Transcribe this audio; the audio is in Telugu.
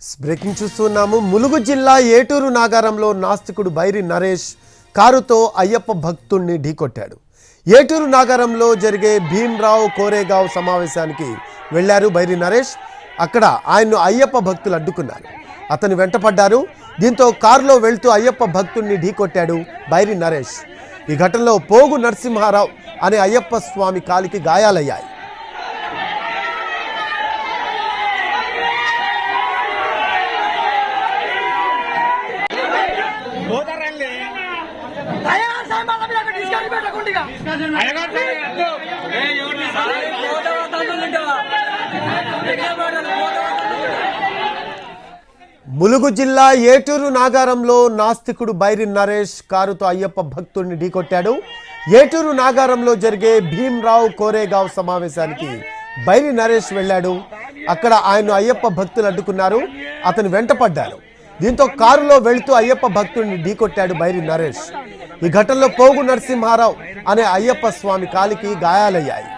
బ్రేకింగ్ చూస్తున్నాము. ములుగు జిల్లా ఏటూరు నాగారంలో నాస్తికుడు బైరి నరేష్ కారుతో అయ్యప్ప భక్తుడిని ఢీకొట్టాడు. ఏటూరు నాగారంలో జరిగే భీమ్రావ్ కోరేగావ్ సమావేశానికి వెళ్లారు బైరి నరేష్. అక్కడ ఆయన్ను అయ్యప్ప భక్తులు అడ్డుకున్నారు. అతను వెంటపడ్డారు. దీంతో కారులో వెళ్తూ అయ్యప్ప భక్తుడిని ఢీకొట్టాడు బైరి నరేష్. ఈ ఘటనలో పోగు నరసింహారావు అనే అయ్యప్ప స్వామి కాలికి గాయాలయ్యాయి. ములుగు జిల్లా ఏటూరు నాగారంలో నాస్తికుడు బైరి నరేష్ కారుతో అయ్యప్ప భక్తుడిని ఢీకొట్టాడు. ఏటూరు నాగారంలో జరిగే భీమ్రావ్ కోరేగావ్ సమావేశానికి బైరి నరేష్ వెళ్లాడు. అక్కడ ఆయన్ను అయ్యప్ప భక్తులు అడ్డుకున్నారు. అతను వెంటపడ్డారు. దీంతో కారులో వెళుతూ అయ్యప్ప భక్తుడిని ఢీకొట్టాడు బైరి నరేష్. ఈ ఘటనలో పోగు నరసింహారావు అనే అయ్యప్ప స్వామి కాలికి గాయాలయ్యాయి.